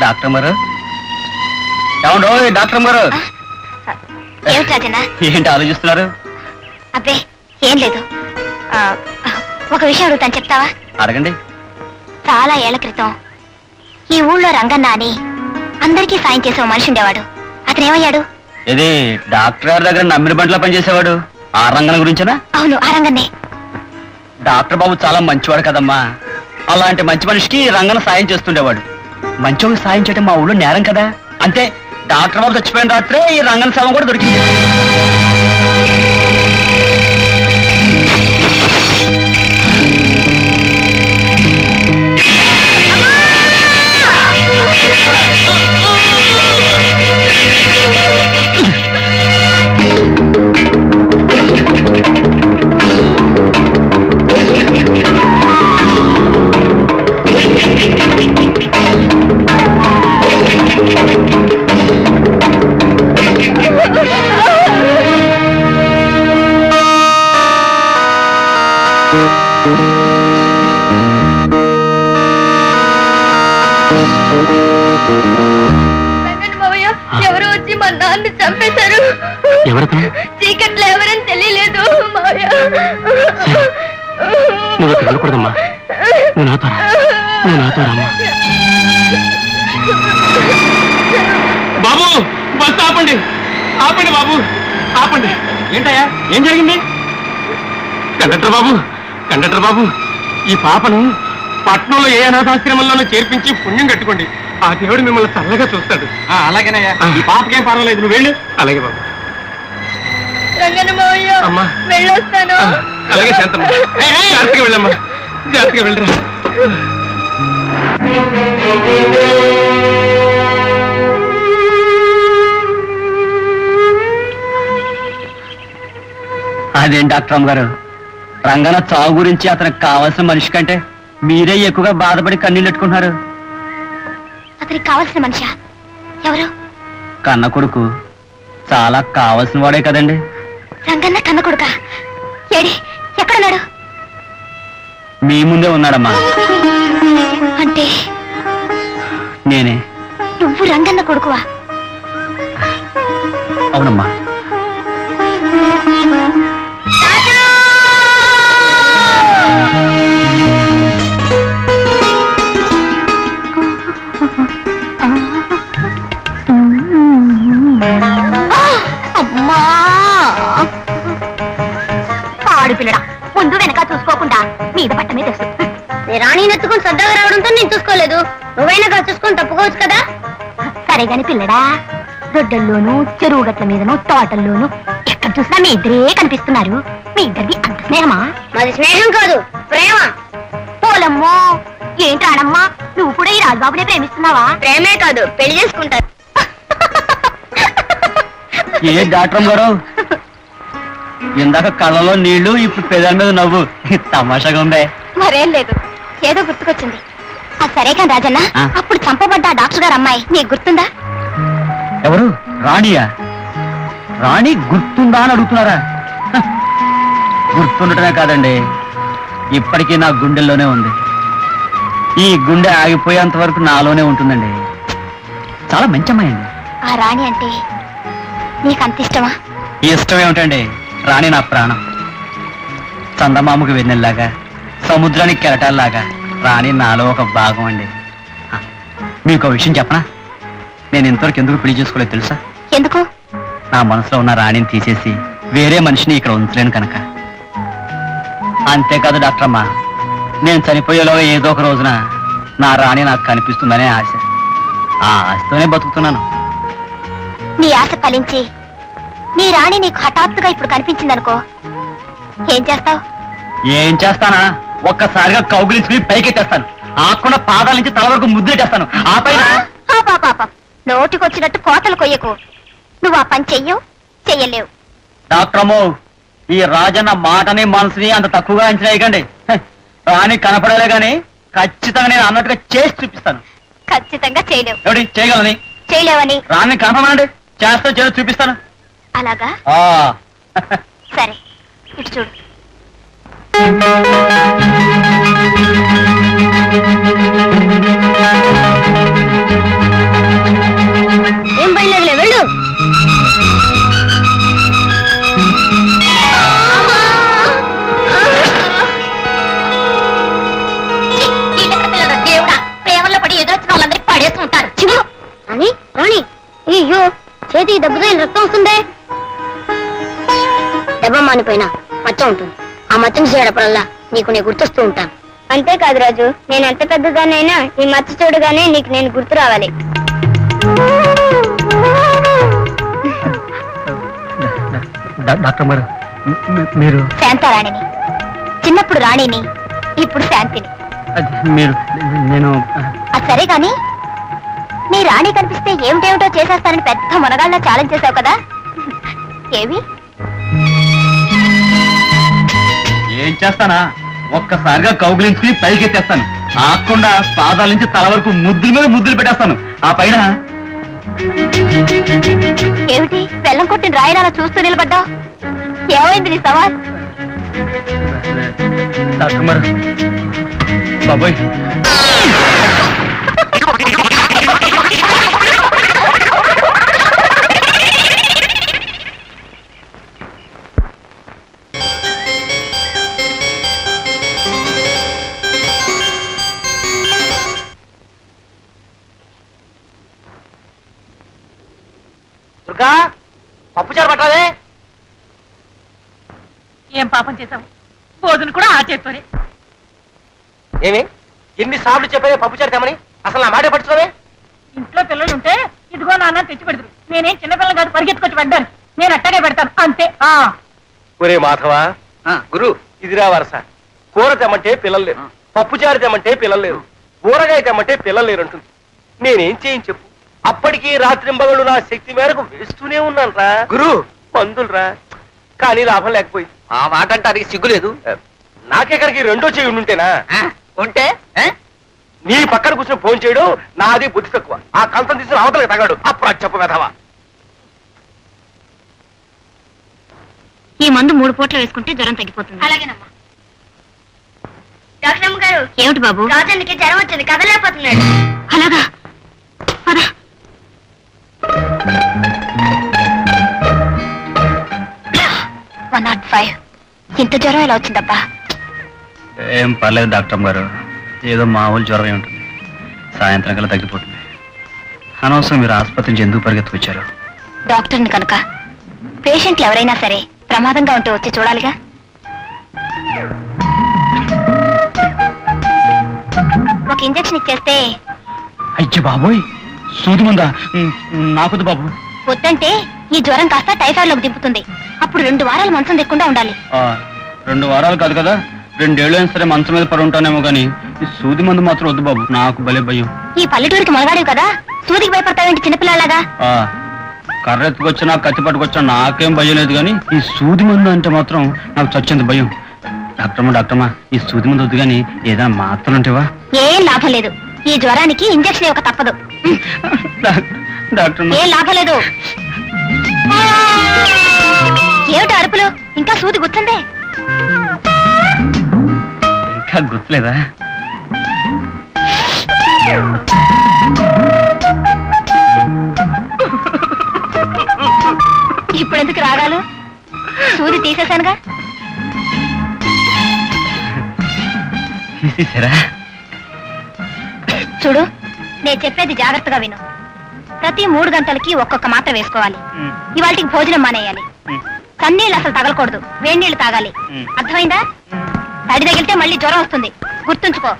Doctor గారు, ఏమండో doctor గారు, ఏమిటి రాజన్న? ఏంటి ఆలోచిస్తున్నారు? అబ్బే ఏం లేదు. ఒక విషయం అడుగుతాను, చెప్తావా? అడగండి. చాలా ఏళ్ల క్రితం ఈ ఊళ్ళో రంగన్న అని అందరికీ సాయం చేసే ఓ మనిషి ఉండేవాడు. అతను ఏమయ్యాడు? ఇది డాక్టర్ గారి దగ్గర నమ్మిన బంట్లో పనిచేసేవాడు. ఆ రంగన గురించేనా? అవును, ఆ రంగన్నే. డాక్టర్ బాబు చాలా మంచివాడు కదమ్మా. అలాంటి మంచి మనిషికి రంగన సాయం చేస్తుండేవాడు. మంచోకి సాయం చేయడం మా ఊళ్ళో నేరం కదా. అంతే, డాక్టర్ బాబు చచ్చిపోయిన రాత్రే ఈ రంగన శవం కూడా దొరికింది. ఎవరు వచ్చి మా నాన్న చంపేశారు. చీకట్లో ఎవరని తెలియలేదు. నువ్వు వెళ్ళకూడదమ్మా, నువ్వు నాతో రామ్మా. బాబు, బస్సు ఆపండి, ఆపండి బాబు, ఆపండి. ఏంటయ్యా, ఏం జరిగింది? కండక్టర్ బాబు, ఈ పాపను పట్నంలో ఏ అనాథాశ్రమంలోనూ చేర్పించి పుణ్యం కట్టుకోండి. ఆ దేవుడు మిమ్మల్ని చల్లగా చూస్తాడు. అలాగేనయ్యా, ఈ పాపకేం పర్వాలేదు, నువ్వు వెళ్ళు. అలాగే బాబు. అమ్మా, వెళ్ళొస్తాను. అలాగే శాంతమ్మ, జాగ్రత్తగా వెళ్ళమ్మా, జాగ్రత్తగా వెళ్ళరా. అదేం డాక్టర్ అమ్మ గారు, రంగన చావు గురించి అతనికి కావాల్సిన మనిషి కంటే మీరే ఎక్కువగా బాధపడి కన్నీళ్ళు పెట్టుకుంటున్నారు. అతనికి కావాల్సిన మనిషా? ఎవరు? కన్న కొడుకు. చాలా కావాల్సిన వాడే కదండి. రంగన్న కన్న కొడుకా? ఏడి, ఎక్కడున్నాడు? మీ ముందే ఉన్నాడమ్మా. అంటే నేనే. నువ్వు రంగన్న కొడుకువా? అవునమ్మా. అమ్మా, పాడు పిల్లడా, ముందు వెనక చూసుకోకుండా మీద పట్ట మీద రాణి నెత్తుకుని సర్దాగా రావడంతో నేను చూసుకోలేదు. నువ్వైనా చూసుకొని తప్పుకోవచ్చు కదా. సరే గాని పిల్లడా, దొడ్డల్లోనూ చెరువు గట్ల మీదను తోటల్లోనూ ఎక్కడ చూసినా మీ ఇద్దరే కనిపిస్తున్నారు. మీ ఇద్దరిది అంత స్నేహమా? మాది స్నేహం కాదు, ప్రేమ. పోలమ్మో, ఏంటి రాడమ్మా, నువ్వు కూడా ఈ రాజబాబునే ప్రేమిస్తున్నావా? ప్రేమే కాదు, పెళ్లి చేసుకుంటారు. ఏ డాక్టర్ గారు, ఇందాక కళ్ళలో నీళ్లు, ఇప్పుడు పెదాల మీద నవ్వు. తమాషాగా ఉందే. మరేం లేదు, ఏదో గుర్తుకొచ్చింది. సరే కానీ రాజన్న, అప్పుడు చంపబడ్డ డాక్టర్ గారు అమ్మాయి నీకు గుర్తుందా? ఎవరు? రాణియా? రాణి గుర్తుందా అని అడుగుతున్నారా? గుర్తుండటమే కాదండి, ఇప్పటికీ నా గుండెల్లోనే ఉంది. ఈ గుండె ఆగిపోయేంత వరకు నాలోనే ఉంటుందండి. చాలా మంచి అమ్మాయి అండి. ఆ రాణి అంటే నీకు అంత ఇష్టమా? ఇష్టం ఏమిటండి, రాణి నా ప్రాణం. చందమామకు వెన్నెల్లాగా, సముద్రానికి కెరటాల్లాగా రాణి నాలో ఒక భాగం అండి. మీకు విషయం చెప్పనా? నేను ఇంతవరకు ఎందుకు పెళ్లి చేసుకోలేదు తెలుసా? ఎందుకు? నా మనసులో ఉన్న రాణిని తీసేసి వేరే మనిషిని ఇక్కడ ఉంచలేను కనుక. అంతేకాదు డాక్టర్ అమ్మా, నేను చనిపోయేలోగా ఏదో ఒక రోజున నా రాణి నాకు కనిపిస్తుందనే ఆశ. ఆ ఆశతోనే బతుకుతున్నాను. నీ ఆశ ఫలించి నీ రాణి నీకు హఠాత్తుగా ఇప్పుడు కనిపించిందనుకో, ఏం చేస్తావు? ఏం చేస్తానా? ఒక్కసారిగా కౌగిలించుకుని పైకెట్టేస్తాను. ఆకుండా పాదాల నుంచి తల వరకు ముద్రెట్టేస్తాను. ఆ పైన నోటికొచ్చినట్టు కోతలు కొయ్యకు. నువ్వు ఆ పని చెయ్యవు, చెయ్యలేవు. డాక్టర్ అమ్మో, ఈ రాజన్న మాటని మనసుని అంత తక్కువగా అంచనా వేయకండి. రాణి కనపడలే గాని ఖచ్చితంగా నేను అన్నట్టుగా చేసి చూపిస్తాను. ఖచ్చితంగా చేయలేవు. ఎవడి చేయగలని? చేయలేవని. రాణి కనపడమండి, చేస్తా చేసి చూపిస్తాను. అలాగా? సరే, ఇటు చూడు. ఈ దెబ్బతో ఈ రక్తం వస్తుందే. దెబ్బ మానిపోయినా మచ్చ ఉంటుంది. ఆ మచ్చను చేయడప్పుడల్లా నీకు నేను గుర్తొస్తూ ఉంటాను. అంతేకాదు రాజు, నేను ఎంత పెద్దదానైనా ఈ మచ్చ చూడగానే నీకు నేను గుర్తు రావాలి. డాక్టర్ గారు మీరు శాంతారాణిని, చిన్నప్పుడు రాణిని, ఇప్పుడు శాంతిని. మీరు నేను అది సరే కాని నీ రాణి కనిపిస్తే ఏమిటేమిటో చేసేస్తానని పెద్ద మునగాళ్ళ ఛాలెంజ్ చేసావు కదా, ఏవి? ఏం చేస్తానా, ఒక్కసారిగా కౌగిలించుకుని పైకి ఎత్తేస్తాను. ఆకుండా పాదాల నుంచి తల వరకు ముద్దుల మీద ముద్దులు పెట్టేస్తాను. ఆ పైన ఏమిటి బెల్లం కొట్టిన రాయనాల చూస్తూ నిలబడ్డావు? ఏమైంది నీ సవాల్? డాక్టర్ గారు బాబోయ్, దుర్గా పప్పుచారు పట్టాలే. ఏం పాపం చేశావు? భోజనం కూడా ఆ చేత్తోనే. ఏమి ఎన్నిసార్లు చెప్పే పప్పుచారు తెమ్మని? అసలు నా మాట పట్టుకోవే. ఇంట్లో పిల్లలు ఉంటే ఇదిగో నాన్న తెచ్చి పెడతారు. నేనేం చిన్నపిల్లలు కాదు పరిగెత్తుకొచ్చి పెట్టాను. నేను అట్టగే పెడతాను అంతే. ఒరే మాధవా, గురు ఇదిరా వరస. కూర తెమ్మంటే పిల్లలు లేరు, పప్పుచారు తెమ్మంటే పిల్లలు లేరు, ఊరగాయ తెమ్మంటే పిల్లలు లేరు అంటుంది. నేనేం చేయని చెప్పు? అప్పటికి రాత్రింబగళ్ళు నా శక్తి మేరకు వేస్తూనే ఉన్నాను రా గురు, మందులురా. కానీ లాభం లేకపోయింది. ఆ మాట అంటే అది సిగ్గులేదు. నాకెక్కడికి రెండో చేయి ఉంటేనా? ఉంటే నీ పక్కన కూర్చొని ఫోన్ చేయడం నాది బుద్ధి తక్కువ. ఆ కంతం తీసుకుని అవతలకి తగాడు. అప్పుడు అది చెప్పు వెధవా. ఈ మందు 3 పూటలు వేసుకుంటే జ్వరం తగ్గిపోతుంది. అలాగేనమ్మా. డాక్టర్ అమ్మ గారు. ఏమిటి బాబు? రాజానికి జ్వరం వచ్చింది, కదలేకపోతున్నాడు. అలాగా? పద. ఇంత జ్వరం ఎలా వచ్చిందబ్బా? ఏం పర్లేదు డాక్టర్ గారు, ఏదో మామూలు జ్వరమే ఉంటుంది. సాయంత్రం కల్లా తగ్గిపోతుంది. అనవసరం మీరు ఆసుపత్రి నుంచి ఎందుకు పరిగెత్తుకొచ్చారు? డాక్టర్ని కనుక పేషెంట్లు ఎవరైనా సరే ప్రమాదంగా ఉంటే వచ్చి చూడాలిగా. ఒక ఇంజెక్షన్ ఇచ్చేస్తే. అయ్య బాబోయ్, సూది మందా? నాకొద్దు బాబు. వద్దంటే ఈ జ్వరం కాస్త టైఫాయిడ్లోకి దింపుతుంది. అప్పుడు 2 వారాలు మంచం దిక్కుండా ఉండాలి. 2 వారాలు కాదు కదా, 2 ఏళ్ళు అయినా సరే మంచం మీద పడి ఉంటానేమో కానీ ఈ సూది మందు మాత్రం వద్దు బాబు, నాకు భలే భయం. ఈ పల్లెటూరికి మొదగాడివి కదా, సూదికి భయపడతావేంటి చిన్నపిల్లలాగా? కర్ర ఎత్తుకొచ్చినా కత్తి పట్టుకొచ్చినా నాకేం భయం లేదు, కానీ ఈ సూది మందు అంటే మాత్రం నాకు చచ్చింది భయం. డాక్టర్మా ఈ సూది మందు వద్దు కానీ ఏదైనా మాత్రం ఉంటేవా? ఏం లాభం లేదు, ఈ జ్వరానికి ఇంజెక్షన్ ఇవ్వక తప్పదు. డాక్టర్ ఏం లాభం లేదు. ఏమిటి అరుపులు? ఇంకా సూది గుర్తుందే? ఇంకా గుర్తులేదా? ఇప్పుడెందుకు రాగాలు? సూది తీసేశానుగా. చూడు, నేను చెప్పేది జాగ్రత్తగా విను. ప్రతి 3 గంటలకి ఒక్కొక్క మాత్ర వేసుకోవాలి. ఇవాళకి భోజనం మానేయాలి. కన్నీళ్ళు అసలు తగలకూడదు, వేడి నీళ్లు తాగాలి. అర్థమైందా? తడి తగిలితే మళ్ళీ జ్వరం వస్తుంది, గుర్తుంచుకో.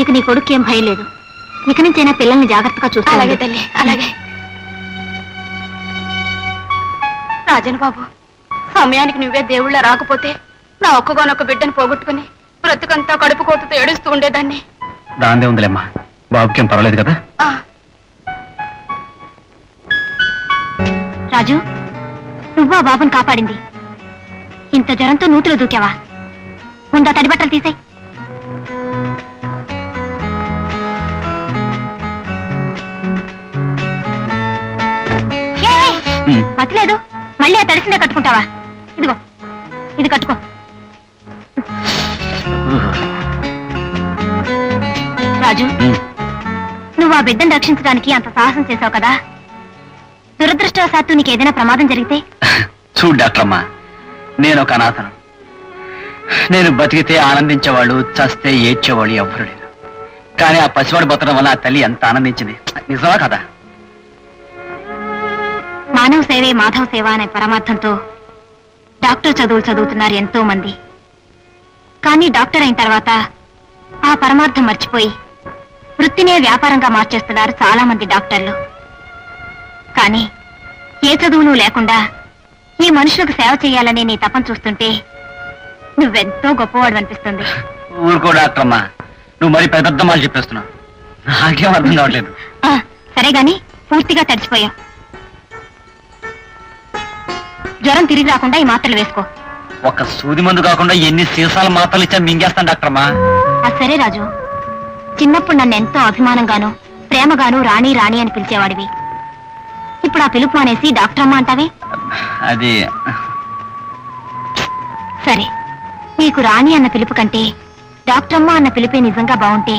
ఇక నీ కొడుకు ఏం భయం లేదు. ఇక నుంచైనా పిల్లల్ని జాగ్రత్తగా చూస్తా. అలాగే తల్లి, అలాగే. రాజన్ బాబు, సమయానికి నువ్వే దేవుళ్ళ రాకపోతే నా ఒక్కగానొక్క బిడ్డను పోగొట్టుకుని బ్రతుకంతా కడుపు కోతతో ఏడుస్తూ ఉండేదాన్ని. దాందే ఉందిలేమ్మా, బాబుకేం పర్వాలేదు కదా. రాజు, నువ్వు ఆ బాబుని కాపాడింది. ఇంత జ్వరంతో నూతులు దూకావా? ముందా తడి బట్టలు తీసేయ్. మతిలేదు, మళ్ళీ ఆ తడిసిందే కట్టుకుంటావా? ఇదిగో, ఇది కట్టుకో. రాజు, నువ్వు ఆ బిడ్డను రక్షించడానికి అంత సాహసం చేశావు కదా, దురదృష్టవశాత్తు నీకు ఏదైనా ప్రమాదం జరిగితే? చూడు డాక్టరమ్మా, నేను ఒక అనాథను. నేను బతికితే ఆనందించేవాళ్ళు, చస్తే ఏడ్చేవాళ్ళు ఎవ్వరు లేరు. కానీ ఆ పసివాడు బతకడం వల్ల ఆ తల్లి ఎంత ఆనందించింది. నిజమా కదా? మానవ సేవే మాధవ సేవ అనే పరమార్థంతో డాక్టర్ చదువులు చదువుతున్నారు ఎంతో మంది. కానీ డాక్టర్ అయిన తర్వాత ఆ పరమార్థం మర్చిపోయి వృత్తినే వ్యాపారంగా మార్చేస్తున్నారు చాలా మంది డాక్టర్లు. కానీ ఏ చదువులు లేకుండా ఈ మనుషులకు సేవ చేయాలనే నీ తపన చూస్తుంటే నువ్వెంతో గొప్పవాడు అనిపిస్తుంది. ఊరుకో డాక్టరమ్మా, నువ్వు మరి పెద్ద మాటలు చెప్పేస్తున్నావు. నాకేం అర్థం కావట్లేదు. సరే గాని పూర్తిగా తడిచిపోయావు. జ్వరం తిరిగి రాకుండా ఈ మాత్రలు వేసుకో. ఒక సూది మందు కాకుండా ఎన్ని సీసాల మాత్రలు ఇచ్చా మింగేస్తాను డాక్టరమ్మా. సరే రాజు, చిన్నప్పుడు నన్ను ఎంతో అభిమానంగాను ప్రేమగాను రాణి రాణి అని పిలిచేవాడివి. ఇప్పుడు ఆ పిలుపు మానేసి డాక్టర్ అమ్మ అంటావే? అది సరే, నీకు రాణి అన్న పిలుపు కంటే డాక్టర్ అమ్మ అన్న పిలిపే నిజంగా బాగుంటే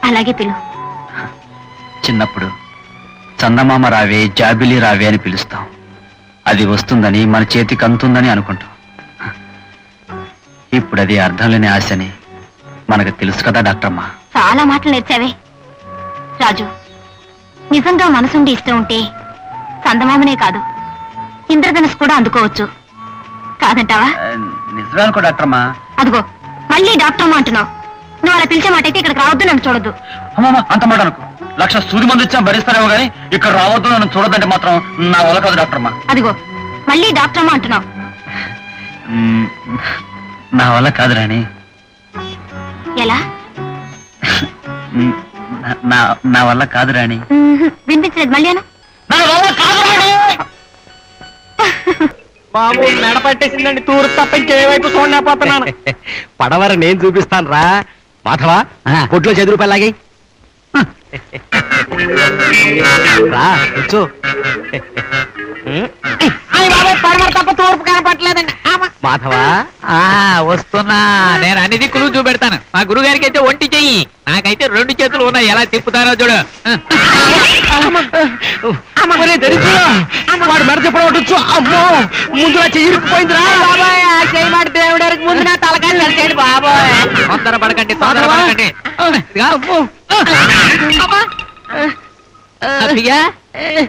అలాగే పిలు. చిన్నప్పుడు చందమామ రావే, జాబిలి రావే అని పిలుస్తాం. అది వస్తుందని, మన చేతికి అందుతుందని అనుకుంటాం. ఇప్పుడు అది అర్థం లేని ఆశని మనకు తెలుసు కదా డాక్టరమ్మా. చాలా మాటలు నేర్చావే రాజు. నిజంగా మనసుండి ఇష్టం ఉంటే చందమామనే కాదు, ఇంద్రధనుసు కూడా అందుకోవచ్చు. కాదంటావా? నిజమే అనుకో డాక్టరమ్మా. అదిగో, మళ్ళీ డాక్టర్ అమ్మ అంటున్నావు. నువ్వు అలా పిలిచే మాట అయితే ఇక్కడికి రావద్దు, నన్ను చూడొద్దు. అమ్మా, అంత మాట అనుకో. 1,00,000 సూది మంది ఇచ్చా భరిస్తారేమో కానీ ఇక్కడ రావద్దు, నన్ను చూడొద్దంటే మాత్రం నా వల్ల కాదు డాక్టరమ్మా. అదిగో, మళ్ళీ డాక్టర్ అమ్మ అంటున్నావు. నా వల్ల కాదు రాణి. ఎలా? నా వల్ల కాదు రాణి. వినిపించలేదు, మళ్ళీ అను. నా వల్ల కాదు రాణి. బాబు మెడ పట్టేసిందండి, తూరు తప్ప ఇంకేవైపు చూడలేకపోతున్నాను. పడవర నేను చూపిస్తాను రా మాధవ. కొట్లో 10 రూపాయలు లాగి రా కూర్చో. పడమర తప్ప తూర్పు కనపట్లేదండి. మాధవ, వస్తున్నా. నేను అన్ని దిక్కులు చూపెడతాను. మా గురువు గారికి అయితే ఒంటి చెయ్యి, నాకైతే 2 చేతులు ఉన్నాయి. ఎలా తిప్పుతారో చూడు. వాడు మెడ చెప్పవచ్చు. అమ్మో, ముందుగా చెయ్యిపోయిందిరా బాబాయ్. ఆ చెయ్యి మాట దేవుడికి ముందు నా తలకాయ నడిచేయండి బాబాయ్. తొందర పడకండి, తొందర పడకండి.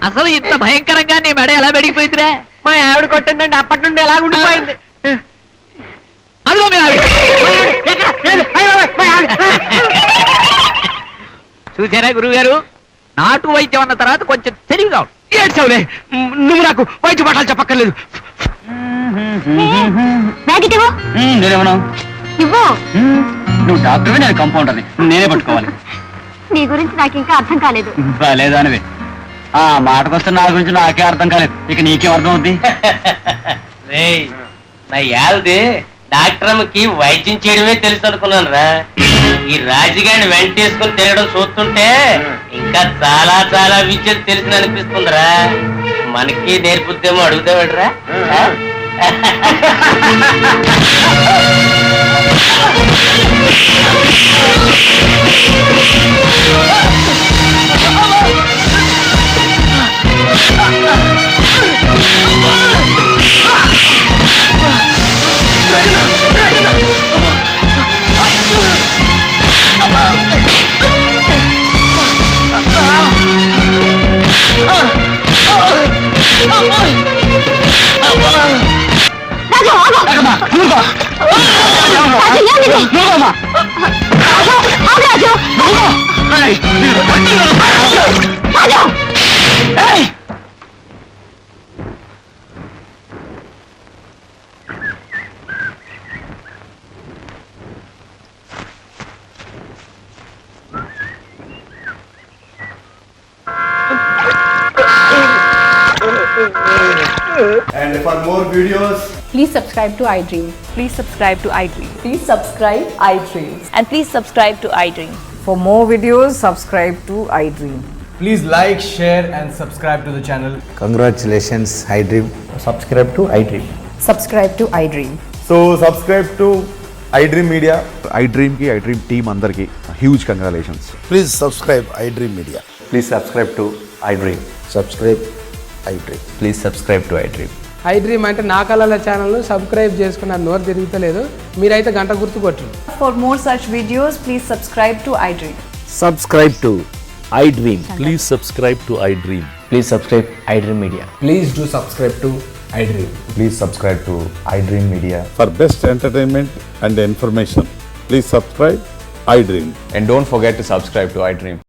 అసలు ఇంత భయంకరంగా నీ మెడ ఎలా పెరిగిపోయిందిరా? మా ఆవిడ కొట్టిందండి, అప్పటి నుండి ఎలా ఉండిపోయింది. అదిగో మీ ఆవిడ. చూసారా గురువు గారు, నాటు వైద్యం అన్న తర్వాత కొంచెం తెలివిగా ఉంది. ఏడ్చావులే, నువ్వు నాకు వైద్య పాఠాలు చెప్పక్కర్లేదు. బ్యాగ్ ఇవ్వు. నేనేమన్నా? ఇవ్వు. నువ్వు డాక్టర్వే, నేను కంపౌండర్ని, నేనే పట్టుకోవాలి. నీ గురించి నాకు ఇంకా అర్థం కాలేదు. లేదానివే. ఆ మాటకొస్తే నా గురించి నాకే అర్థం కాలేదు, ఇక నీకేం అర్థం అవుద్ది? నా యాల్ది డాక్టర్ అమ్మకి వైద్యం చేయడమే తెలుసు అనుకున్నాను రా. ఈ రాజుగారిని వెంటేసుకుని తిరగడం చూస్తుంటే ఇంకా చాలా చాలా విద్యలు తెలిసిన అనిపిస్తుందిరా. మనకి నేర్పుద్దేమో అడుగుతావాడురా. And for more videos, Please subscribe to iDream. Please subscribe to iDream. Please subscribe iDream. And please subscribe to iDream. For more videos, subscribe to iDream. please like, share, and subscribe to the channel. Congratulations, iDream. Subscribe to iDream. Subscribe to iDream. So subscribe to iDream Media. iDream ki iDream team అందరికి huge congratulations. Please subscribe iDream Media. Please subscribe to iDream. Subscribe iDream. Please subscribe to iDream. iDream అంటే నా కళల ఛానల్ను subscribe చేసుకున్న నోరు తిరుగుతలేదు మీరైతే గంట గుర్తు కొట్టండి. For more such videos, please subscribe to iDream. Subscribe to iDream. Please subscribe to iDream. Please subscribe iDream Media. Please do subscribe to iDream. Please subscribe to iDream Media. For best entertainment and information, please subscribe iDream. And don't forget to subscribe to iDream.